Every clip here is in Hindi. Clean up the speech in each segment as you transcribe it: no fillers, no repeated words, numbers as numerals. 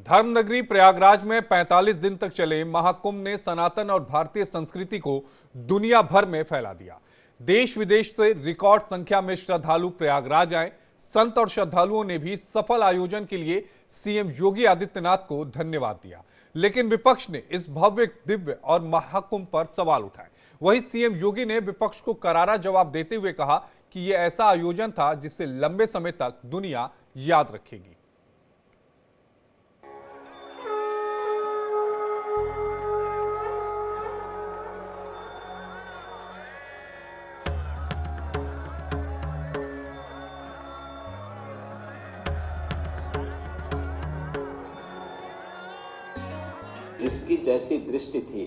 धर्मनगरी प्रयागराज में 45 दिन तक चले महाकुंभ ने सनातन और भारतीय संस्कृति को दुनिया भर में फैला दिया। देश विदेश से रिकॉर्ड संख्या में श्रद्धालु प्रयागराज आए। संत और श्रद्धालुओं ने भी सफल आयोजन के लिए सीएम योगी आदित्यनाथ को धन्यवाद दिया, लेकिन विपक्ष ने इस भव्य, दिव्य और महाकुंभ पर सवाल उठाए। वहीं सीएम योगी ने विपक्ष को करारा जवाब देते हुए कहा कि यह ऐसा आयोजन था जिसे लंबे समय तक दुनिया याद रखेगी। जिसकी जैसी दृष्टि थी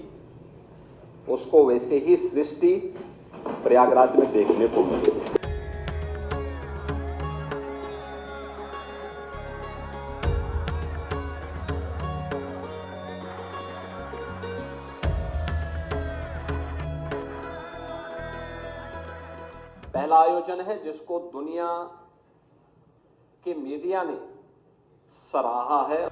उसको वैसे ही सृष्टि प्रयागराज में देखने को मिली। पहला आयोजन है जिसको दुनिया के मीडिया ने सराहा है।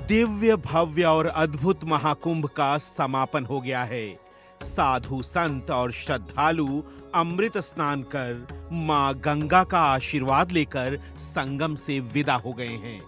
दिव्य, भव्य और अद्भुत महाकुंभ का समापन हो गया है। साधु, संत और श्रद्धालु अमृत स्नान कर मां गंगा का आशीर्वाद लेकर संगम से विदा हो गए हैं।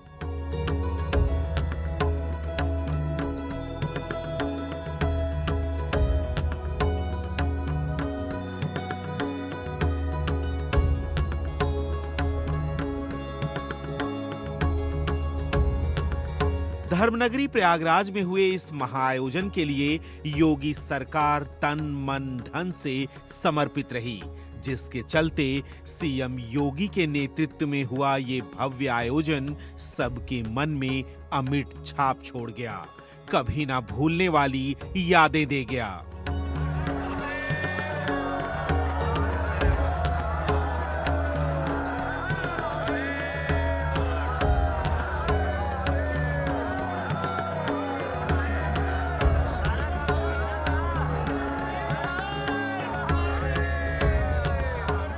धर्मनगरी प्रयागराज में हुए इस महाआयोजन के लिए योगी सरकार तन मन धन से समर्पित रही, जिसके चलते सीएम योगी के नेतृत्व में हुआ ये भव्य आयोजन सबके मन में अमिट छाप छोड़ गया, कभी ना भूलने वाली यादें दे गया।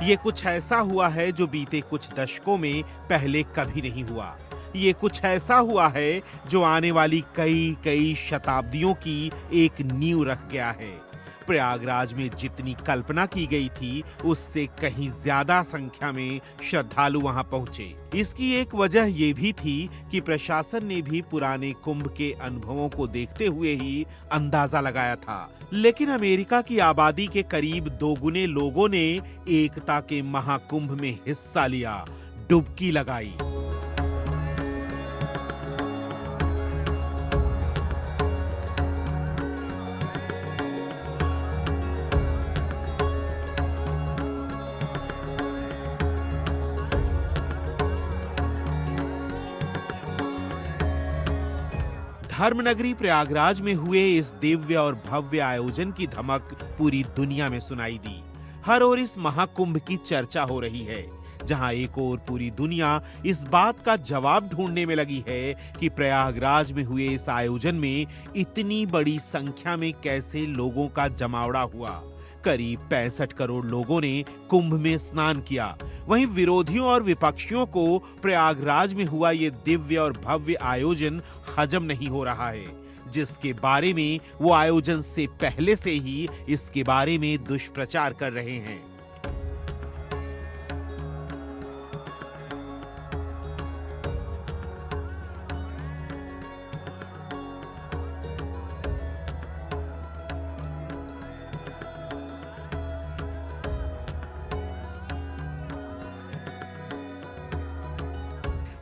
ये कुछ ऐसा हुआ है जो बीते कुछ दशकों में पहले कभी नहीं हुआ। ये कुछ ऐसा हुआ है जो आने वाली कई शताब्दियों की एक नींव रख गया है। प्रयागराज में जितनी कल्पना की गई थी उससे कहीं ज्यादा संख्या में श्रद्धालु वहां पहुंचे। इसकी एक वजह यह भी थी कि प्रशासन ने भी पुराने कुंभ के अनुभवों को देखते हुए ही अंदाजा लगाया था, लेकिन अमेरिका की आबादी के करीब 2 गुने लोगों ने एकता के महाकुंभ में हिस्सा लिया, डुबकी लगाई। धर्मनगरी प्रयागराज में हुए इस दिव्य और भव्य आयोजन की धमक पूरी दुनिया में सुनाई दी। हर ओर इस महाकुंभ की चर्चा हो रही है, जहां एक ओर पूरी दुनिया इस बात का जवाब ढूंढने में लगी है कि प्रयागराज में हुए इस आयोजन में इतनी बड़ी संख्या में कैसे लोगों का जमावड़ा हुआ। करीब 65 करोड़ लोगों ने कुंभ में स्नान किया। वहीं विरोधियों और विपक्षियों को प्रयागराज में हुआ ये दिव्य और भव्य आयोजन हजम नहीं हो रहा है, जिसके बारे में वो आयोजन से पहले से ही इसके बारे में दुष्प्रचार कर रहे हैं।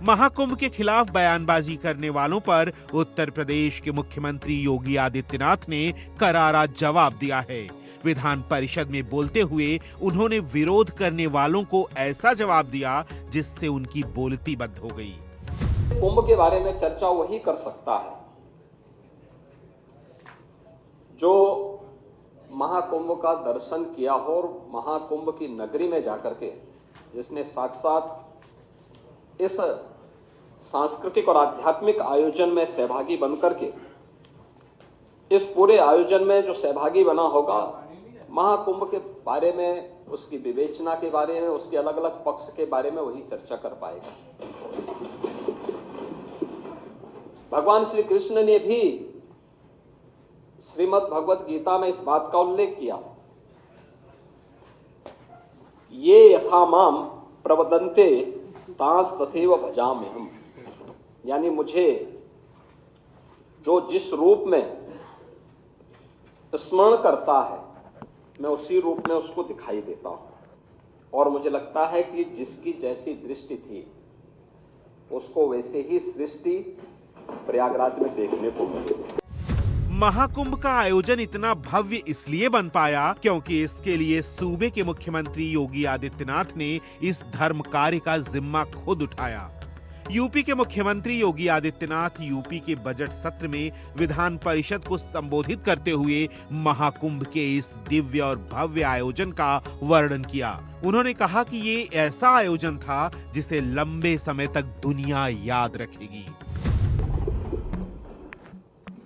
महाकुंभ के खिलाफ बयानबाजी करने वालों पर उत्तर प्रदेश के मुख्यमंत्री योगी आदित्यनाथ ने करारा जवाब दिया है। विधान परिषद में बोलते हुए उन्होंने विरोध करने वालों को ऐसा जवाब दिया जिससे उनकी बोलती बंद हो गई। कुंभ के बारे में चर्चा वही कर सकता है जो महाकुंभ का दर्शन किया हो और महाकुंभ की नगरी में जाकर के जिसने साक्षात इस सांस्कृतिक और आध्यात्मिक आयोजन में सहभागी बनकर के इस पूरे आयोजन में जो सहभागी बना होगा, महाकुंभ के बारे में, उसकी विवेचना के बारे में, उसके अलग अलग पक्ष के बारे में वही चर्चा कर पाएगा। भगवान श्री कृष्ण ने भी श्रीमद् भगवत गीता में इस बात का उल्लेख किया, ये यथा माम प्रवदन्ते तांस तथैव भजाम्यहम्, यानी मुझे जो जिस रूप में स्मरण करता है मैं उसी रूप में उसको दिखाई देता हूं। और मुझे लगता है कि जिसकी जैसी दृष्टि थी उसको वैसे ही सृष्टि प्रयागराज में देखने को मिली। महाकुंभ का आयोजन इतना भव्य इसलिए बन पाया क्योंकि इसके लिए सूबे के मुख्यमंत्री योगी आदित्यनाथ ने इस धर्म कार्य का जिम्मा खुद उठाया। यूपी के मुख्यमंत्री योगी आदित्यनाथ यूपी के बजट सत्र में विधान परिषद को संबोधित करते हुए महाकुंभ के इस दिव्य और भव्य आयोजन का वर्णन किया। उन्होंने कहा कि ये ऐसा आयोजन था जिसे लंबे समय तक दुनिया याद रखेगी।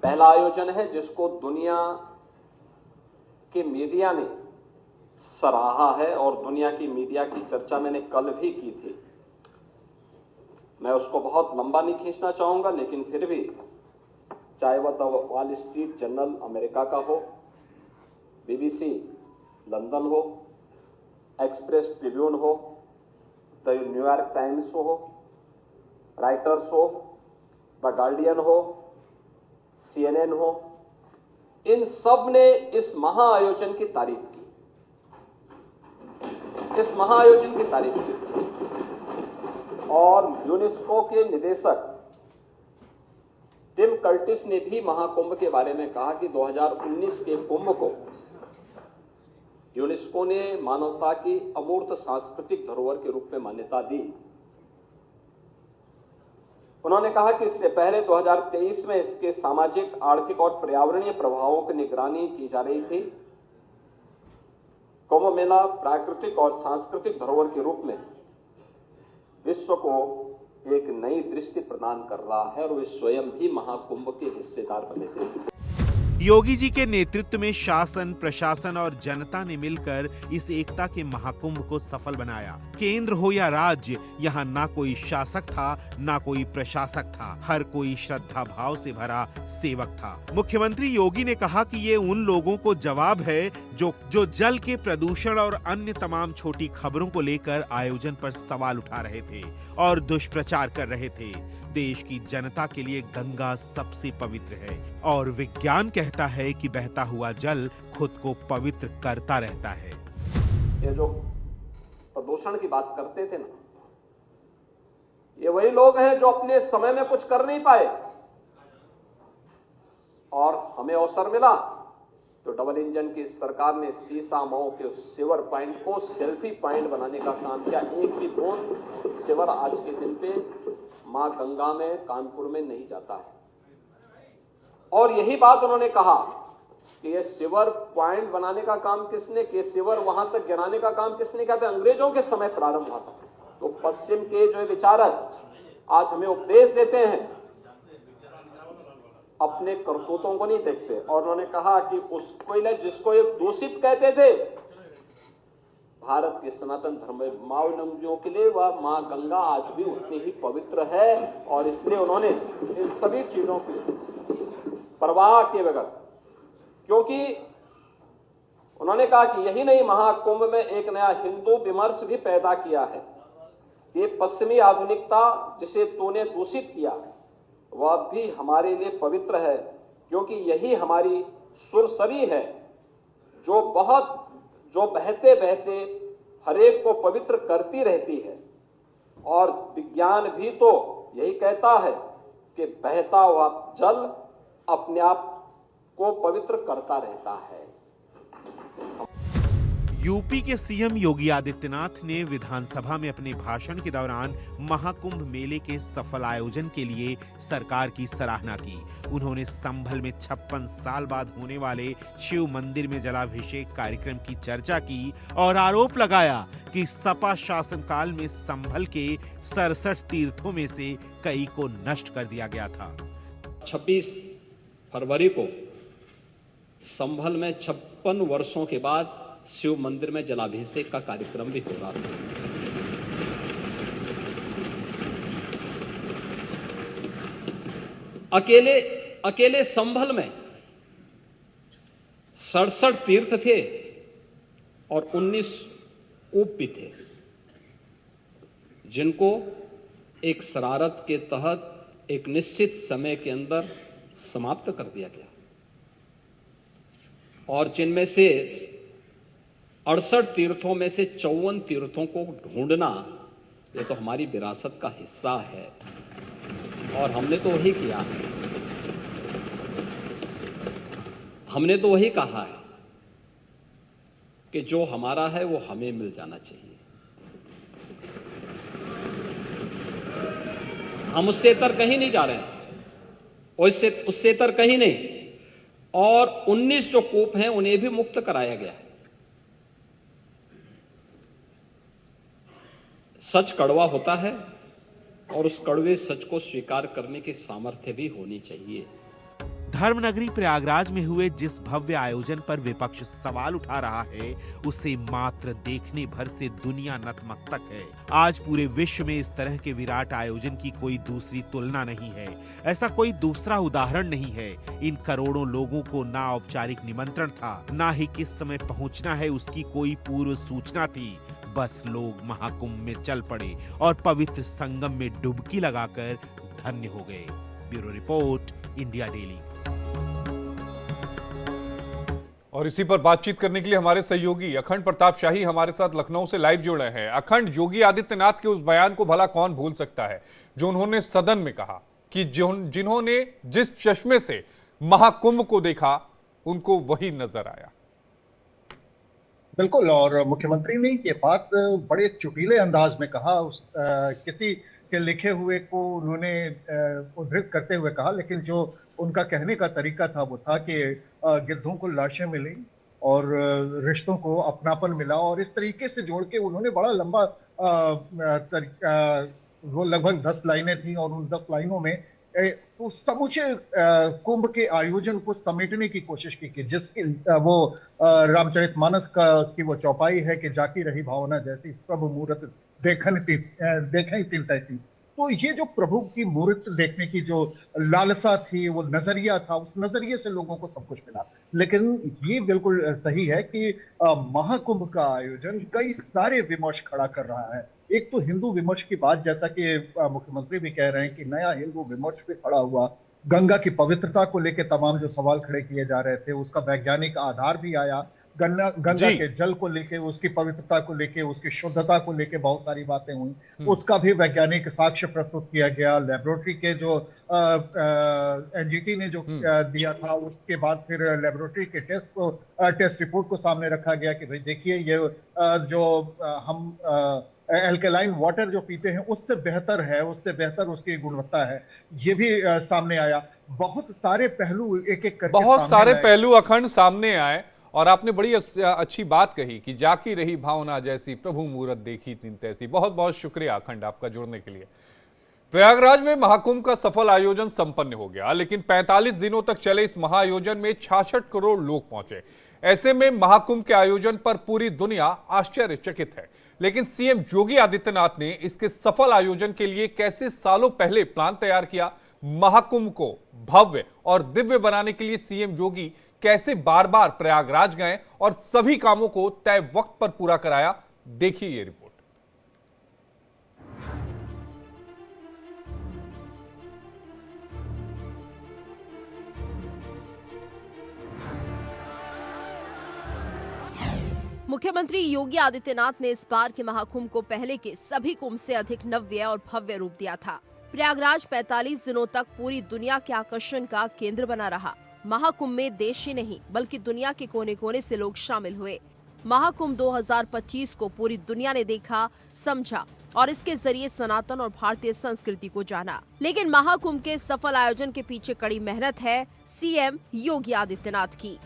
पहला आयोजन है जिसको दुनिया के मीडिया ने सराहा है और दुनिया की मीडिया की चर्चा मैंने कल भी की थी। मैं उसको बहुत लंबा नहीं खींचना चाहूंगा, लेकिन फिर भी चाहे वह the wall street journal America का हो, BBC लंदन हो, एक्सप्रेस ट्रिब्यून हो, द न्यूयॉर्क टाइम्स हो, राइटर्स हो, द गार्डियन हो, CNN हो, इन सब ने इस महाआयोजन की तारीफ की, इस महाआयोजन की तारीफ की। और यूनेस्को के निदेशक टिम कर्टिस ने भी महाकुंभ के बारे में कहा कि 2019 के कुंभ को यूनेस्को ने मानवता की अमूर्त सांस्कृतिक धरोहर के रूप में मान्यता दी। उन्होंने कहा कि इससे पहले 2023 में इसके सामाजिक, आर्थिक और पर्यावरणीय प्रभावों की निगरानी की जा रही थी। कुंभ मेला प्राकृतिक और सांस्कृतिक धरोहर के रूप में विश्व को एक नई दृष्टि प्रदान कर रहा है और वे स्वयं भी महाकुंभ के हिस्सेदार बने थे। योगी जी के नेतृत्व में शासन, प्रशासन और जनता ने मिलकर इस एकता के महाकुंभ को सफल बनाया। केंद्र हो या राज्य, यहाँ ना कोई शासक था ना कोई प्रशासक था, हर कोई श्रद्धा भाव से भरा सेवक था। मुख्यमंत्री योगी ने कहा कि ये उन लोगों को जवाब है जो जल के प्रदूषण और अन्य तमाम छोटी खबरों को लेकर आयोजन पर सवाल उठा रहे थे और दुष्प्रचार कर रहे थे। देश की जनता के लिए गंगा सबसे पवित्र है और विज्ञान कहता है कि बहता हुआ जल खुद को पवित्र करता रहता है। ये जो प्रदूषण की बात करते थे ना, ये वही लोग हैं जो अपने समय में कुछ कर नहीं पाए और हमें अवसर मिला तो डबल इंजन की सरकार ने सीसा मऊ के सिवर पॉइंट को सेल्फी पॉइंट बनाने का काम किया। एक भी बूंद सिवर आज के दिन पे मां गंगा में, कानपुर में नहीं जाता है। और यही बात उन्होंने कहा कि ये सिवर पॉइंट बनाने का काम किसने किया, सिवर वहां तक गिराने का काम किसने किया था? अंग्रेजों के समय प्रारंभ हुआ था। तो पश्चिम के जो विचारक आज हमें उपदेश देते हैं, अपने करतूतों को नहीं देखते। और उन्होंने कहा कि उसको जिसको ये दूषित कहते थे, भारत के सनातन धर्मावलंबियों के लिए वह मां गंगा आज भी उतनी ही पवित्र है और इसलिए उन्होंने इन सभी चीजों की परवाह किए बगैर, क्योंकि उन्होंने कहा कि यही नहीं, महाकुंभ में एक नया हिंदू विमर्श भी पैदा किया है। ये पश्चिमी आधुनिकता जिसे तूने दूषित किया वह भी हमारे लिए पवित्र है, क्योंकि यही हमारी सुरसरी है जो बहते बहते हरेक को पवित्र करती रहती है। और विज्ञान भी तो यही कहता है कि बहता हुआ जल अपने आप को पवित्र करता रहता है। यूपी के सीएम योगी आदित्यनाथ ने विधानसभा में अपने भाषण के दौरान महाकुंभ मेले के सफल आयोजन के लिए सरकार की सराहना की। उन्होंने संभल में 56 साल बाद होने वाले शिव मंदिर में जलाभिषेक कार्यक्रम की चर्चा की और आरोप लगाया कि सपा शासनकाल में संभल के 67 तीर्थों में से कई को नष्ट कर दिया गया था। 26 फरवरी को संभल में 56 वर्षों के बाद शिव मंदिर में जलाभिषेक का कार्यक्रम भी हो रहा था। अकेले संभल में 67 तीर्थ थे और 19 कूप भी थे, जिनको एक शरारत के तहत एक निश्चित समय के अंदर समाप्त कर दिया गया, और जिनमें से 68 तीर्थों में से 54 तीर्थों को ढूंढना ये तो हमारी विरासत का हिस्सा है, और हमने तो वही किया है। हमने तो वही कहा है कि जो हमारा है वो हमें मिल जाना चाहिए। हम उससे तर कहीं नहीं जा रहे हैं, उससे तर कहीं नहीं। और 19 जो कूप हैं उन्हें भी मुक्त कराया गया है। सच कड़वा होता है और उस कड़वे सच को स्वीकार करने की सामर्थ्य भी होनी चाहिए। धर्मनगरी प्रयागराज में हुए जिस भव्य आयोजन पर विपक्ष सवाल उठा रहा है, उसे मात्र देखने भर से दुनिया नतमस्तक है। आज पूरे विश्व में इस तरह के विराट आयोजन की कोई दूसरी तुलना नहीं है, ऐसा कोई दूसरा उदाहरण नहीं है। इन करोड़ों लोगों को ना औपचारिक निमंत्रण था, ना ही किस समय पहुंचना है उसकी कोई पूर्व सूचना थी। बस लोग महाकुंभ में चल पड़े और पवित्र संगम में डुबकी लगाकर धन्य हो गए। Bureau report, India daily. और इसी पर बातचीत करने के लिए हमारे सहयोगी अखंड प्रताप शाही हमारे साथ लखनऊ से लाइव जुड़े हैं। अखंड, योगी आदित्यनाथ के उस बयान को भला कौन भूल सकता है जो उन्होंने सदन में कहा कि जिन्होंने जिस चश्मे से महाकुंभ को देखा उनको वही नजर आया। बिल्कुल, और मुख्यमंत्री ने ये बात बड़े चुटीले अंदाज में कहा। किसी के लिखे हुए को उन्होंने उद्धृत करते हुए कहा, लेकिन जो उनका कहने का तरीका था वो था कि गिद्धों को लाशें मिली और रिश्तों को अपनापन मिला, और इस तरीके से जोड़ के उन्होंने बड़ा लंबा वो लगभग 10 लाइनें थी, और उन 10 लाइनों में तो समूचे कुंभ के आयोजन को समेटने की कोशिश की जिसकी वो रामचरितमानस की वो चौपाई है कि जाकी रही भावना जैसी प्रभु मूरत देखें तिल तैसी। तो ये जो प्रभु की मूर्त देखने की जो लालसा थी, वो नजरिया था, उस नजरिए से लोगों को सब कुछ मिला। लेकिन ये बिल्कुल सही है कि महाकुंभ का आयोजन कई सारे विमर्श खड़ा कर रहा है। एक तो हिंदू विमर्श की बात, जैसा कि मुख्यमंत्री भी कह रहे हैं कि नया हिंदू विमर्श भी खड़ा हुआ। गंगा की पवित्रता को लेकर तमाम जो सवाल खड़े किए जा रहे थे उसका वैज्ञानिक आधार भी आया। गंगा के जल को लेके, उसकी पवित्रता को लेके, उसकी शुद्धता को लेके बहुत सारी बातें हुई, उसका भी वैज्ञानिक साक्ष्य प्रस्तुत किया गया। लेबोरेटरी के जो एनजीटी ने जो दिया था, उसके बाद फिर लेबोरेटरी के टेस्ट रिपोर्ट को सामने रखा गया कि भाई देखिए ये जो हम एल्कलाइन वाटर जो पीते हैं उससे बेहतर है, उससे बेहतर उसकी गुणवत्ता है। ये भी सामने आया। बहुत सारे पहलू एक एक करके बहुत सारे पहलू अखंड सामने आए, और आपने बड़ी अच्छी बात कही कि जाकी रही भावना जैसी प्रभु मूरत देखी तिन तैसी। बहुत बहुत शुक्रिया अखंड आपका जुड़ने के लिए। प्रयागराज में महाकुंभ का सफल आयोजन संपन्न हो गया, लेकिन 45 दिनों तक चले इस महाआयोजन में 66 करोड़ लोग पहुंचे। ऐसे में महाकुंभ के आयोजन पर पूरी दुनिया आश्चर्यचकित है। लेकिन सीएम योगी आदित्यनाथ ने इसके सफल आयोजन के लिए कैसे सालों पहले प्लान तैयार किया, महाकुंभ को भव्य और दिव्य बनाने के लिए सीएम योगी कैसे बार बार प्रयागराज गए और सभी कामों को तय वक्त पर पूरा कराया, देखिए ये रिपोर्ट। मुख्यमंत्री योगी आदित्यनाथ ने इस बार के महाकुंभ को पहले के सभी कुंभ से अधिक नव्य और भव्य रूप दिया था। प्रयागराज 45 दिनों तक पूरी दुनिया के आकर्षण का केंद्र बना रहा। महाकुंभ में देश ही नहीं बल्कि दुनिया के कोने कोने से लोग शामिल हुए। महाकुंभ 2025 को पूरी दुनिया ने देखा, समझा और इसके जरिए सनातन और भारतीय संस्कृति को जाना। लेकिन महाकुंभ के सफल आयोजन के पीछे कड़ी मेहनत है सीएम योगी आदित्यनाथ की।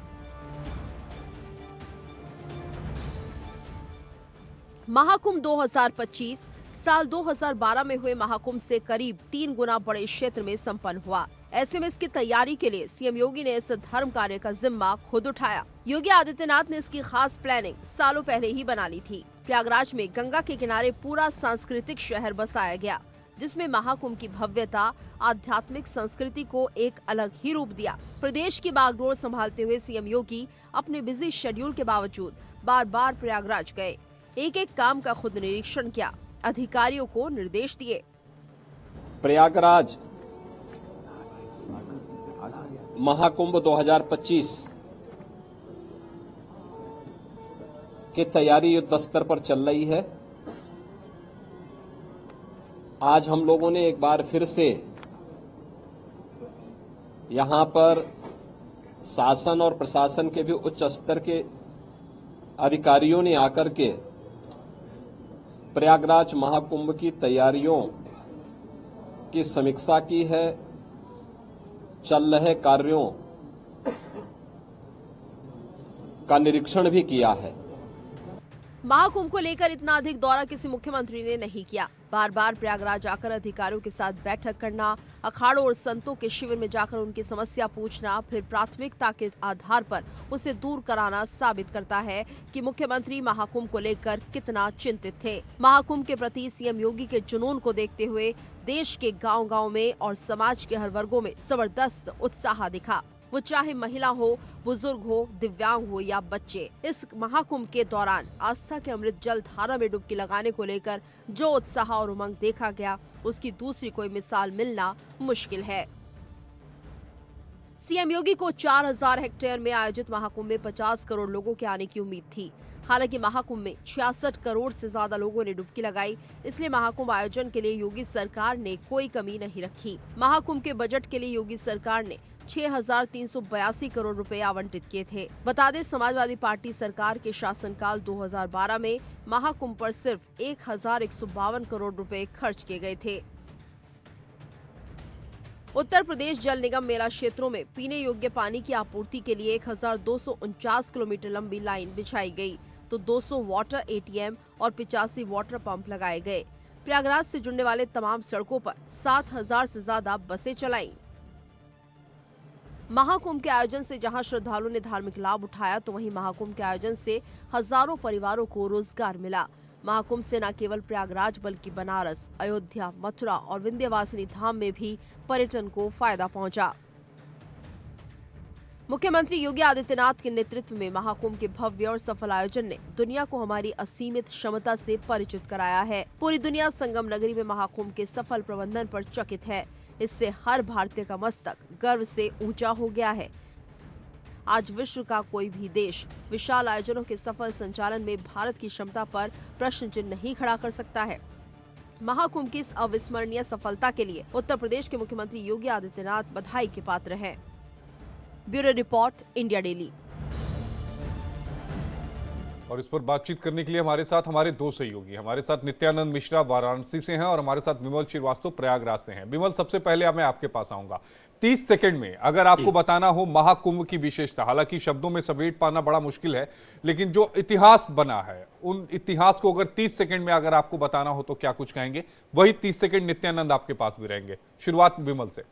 महाकुंभ 2025 साल 2012 में हुए महाकुंभ से करीब 3 गुना बड़े क्षेत्र में संपन्न हुआ। ऐसे में इसकी तैयारी के लिए सीएम योगी ने इस धर्म कार्य का जिम्मा खुद उठाया। योगी आदित्यनाथ ने इसकी खास प्लानिंग सालों पहले ही बना ली थी। प्रयागराज में गंगा के किनारे पूरा सांस्कृतिक शहर बसाया गया, जिसमें महाकुंभ की भव्यता आध्यात्मिक संस्कृति को एक अलग ही रूप दिया। प्रदेश की बागडोर संभालते हुए सीएम योगी अपने बिजी शेड्यूल के बावजूद बार बार प्रयागराज गए, एक एक काम का खुद निरीक्षण किया, अधिकारियों को निर्देश दिए। प्रयागराज महाकुंभ 2025 की तैयारी युद्ध स्तर पर चल रही है। आज हम लोगों ने एक बार फिर से यहां पर शासन और प्रशासन के भी उच्च स्तर के अधिकारियों ने आकर के प्रयागराज महाकुंभ की तैयारियों की समीक्षा की है, चल रहे कार्यों का निरीक्षण भी किया है। महाकुंभ को लेकर इतना अधिक दौरा किसी मुख्यमंत्री ने नहीं किया। बार बार प्रयागराज आकर अधिकारियों के साथ बैठक करना, अखाड़ों और संतों के शिविर में जाकर उनकी समस्या पूछना, फिर प्राथमिकता के आधार पर उसे दूर कराना साबित करता है कि मुख्यमंत्री महाकुंभ को लेकर कितना चिंतित थे। महाकुंभ के प्रति सीएम योगी के जुनून को देखते हुए देश के गांव-गांव में और समाज के हर वर्गों में जबरदस्त उत्साह दिखा। वो चाहे महिला हो, बुजुर्ग हो, दिव्यांग हो या बच्चे। इस महाकुंभ के दौरान आस्था के अमृत जल धारा में डुबकी लगाने को लेकर जो उत्साह और उमंग देखा गया, उसकी दूसरी कोई मिसाल मिलना मुश्किल है। सीएम योगी को 4000 हेक्टेयर में आयोजित महाकुंभ में 50 करोड़ लोगों के आने की उम्मीद थी। हालांकि महाकुंभ में 66 करोड़ से ज्यादा लोगों ने डुबकी लगाई, इसलिए महाकुंभ आयोजन के लिए योगी सरकार ने कोई कमी नहीं रखी। महाकुंभ के बजट के लिए योगी सरकार ने 6382 करोड़ रुपए आवंटित किए थे। बता दें, समाजवादी पार्टी सरकार के शासनकाल 2012 में महाकुंभ पर सिर्फ 1152 करोड़ रुपए खर्च किए गए थे। उत्तर प्रदेश जल निगम मेला क्षेत्रों में पीने योग्य पानी की आपूर्ति के लिए 1249 किलोमीटर लंबी लाइन बिछाई गई, तो 200 वाटर एटीएम और 85 वाटर पंप लगाए गए। प्रयागराज से जुड़ने वाले तमाम सड़कों पर 7000 से ज्यादा बसें चलाईं। महाकुंभ के आयोजन से जहां श्रद्धालुओं ने धार्मिक लाभ उठाया, तो वहीं महाकुंभ के आयोजन से हजारों परिवारों को रोजगार मिला। महाकुंभ से न केवल प्रयागराज बल्कि बनारस, अयोध्या, मथुरा और विंध्यवासिनी धाम में भी पर्यटन को फायदा पहुंचा। मुख्यमंत्री योगी आदित्यनाथ के नेतृत्व में महाकुंभ के भव्य और सफल आयोजन ने दुनिया को हमारी असीमित क्षमता से परिचित कराया है। पूरी दुनिया संगम नगरी में महाकुंभ के सफल प्रबंधन पर चकित है। इससे हर भारतीय का मस्तक गर्व से ऊंचा हो गया है। आज विश्व का कोई भी देश विशाल आयोजनों के सफल संचालन में भारत की क्षमता पर प्रश्न चिन्ह नहीं खड़ा कर सकता है। महाकुंभ की इस अविस्मरणीय सफलता के लिए उत्तर प्रदेश के मुख्यमंत्री योगी आदित्यनाथ बधाई के पात्र हैं। Bureau report, India daily. और इस पर बातचीत करने के लिए हमारे साथ हमारे दो सहयोगी, हमारे साथ नित्यानंद मिश्रा वाराणसी से हैं और हमारे साथ विमल श्रीवास्तव प्रयागराज से हैं। विमल, सबसे पहले मैं आपके पास आऊंगा। 30 सेकंड में अगर आपको बताना हो महाकुंभ की विशेषता, हालांकि शब्दों में समेट पाना बड़ा मुश्किल है, लेकिन जो इतिहास बना है उन इतिहास को अगर 30 सेकंड में अगर आपको बताना हो तो क्या कुछ कहेंगे? वही 30 सेकंड नित्यानंद आपके पास भी रहेंगे। शुरुआत विमल से।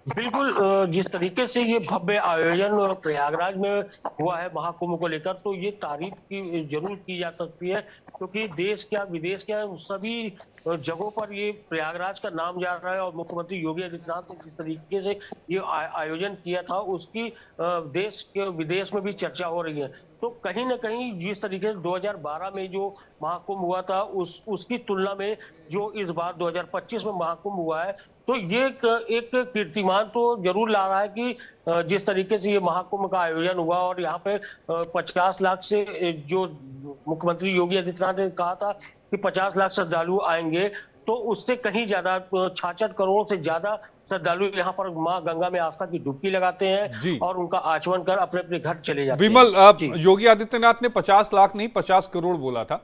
बिल्कुल, जिस तरीके से ये भव्य आयोजन प्रयागराज में हुआ है महाकुंभ को लेकर, तो ये तारीफ की जरूर की जा सकती है, क्योंकि देश क्या विदेश क्या सभी जगहों पर ये प्रयागराज का नाम जा रहा है। और मुख्यमंत्री योगी आदित्यनाथ ने जिस तरीके से ये आयोजन किया था, उसकी देश के विदेश में भी चर्चा हो रही है। तो कहीं ना कहीं जिस तरीके से 2012 में जो महाकुंभ हुआ था, उसकी तुलना में जो इस बार 2025 में महाकुंभ हुआ है, तो ये एक कीर्तिमान तो जरूर ला रहा है कि जिस तरीके से ये महाकुंभ का आयोजन हुआ और यहाँ पे 50 लाख से जो मुख्यमंत्री योगी आदित्यनाथ ने कहा था कि 50 लाख श्रद्धालु आएंगे, तो उससे कहीं ज्यादा 66 करोड़ से ज्यादा श्रद्धालु यहाँ पर माँ गंगा में आस्था की डुबकी लगाते हैं और उनका आचमन कर अपने अपने घर चले जाते हैं। विमल, योगी आदित्यनाथ ने 50 लाख नहीं 50 करोड़ बोला था,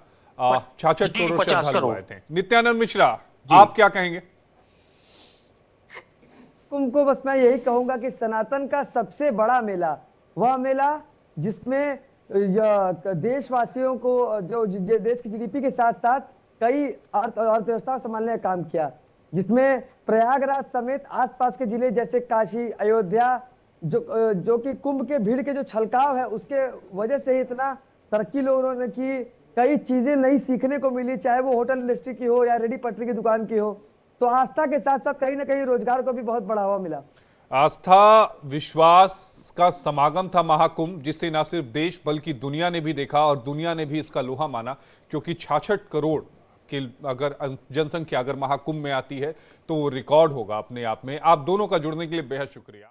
66 करोड़ श्रद्धालु आए थे। नित्यानंद मिश्रा, आप क्या कहेंगे? कुंभ को बस मैं यही कहूंगा कि सनातन का सबसे बड़ा मेला वह मेला जिसमें देशवासियों को जो देश की जीडीपी के साथ साथ कई अर्थव्यवस्था संभालने का काम किया। जिसमें प्रयागराज समेत आसपास के जिले जैसे काशी, अयोध्या, जो कि कुंभ के भीड़ के जो छलकाव है उसके वजह से ही इतना तरक्की लोगों ने की। कई चीजें नई सीखने को मिली, चाहे वो होटल इंडस्ट्री की हो या रेडी पटरी की दुकान की हो। तो आस्था के साथ साथ कहीं ना कहीं रोजगार को भी बहुत बढ़ावा मिला। आस्था विश्वास का समागम था महाकुंभ, जिसे न सिर्फ देश बल्कि दुनिया ने भी देखा और दुनिया ने भी इसका लोहा माना, क्योंकि 66 करोड़ की अगर जनसंख्या अगर महाकुंभ में आती है तो वो रिकॉर्ड होगा अपने आप में। आप दोनों का जुड़ने के लिए बेहद शुक्रिया।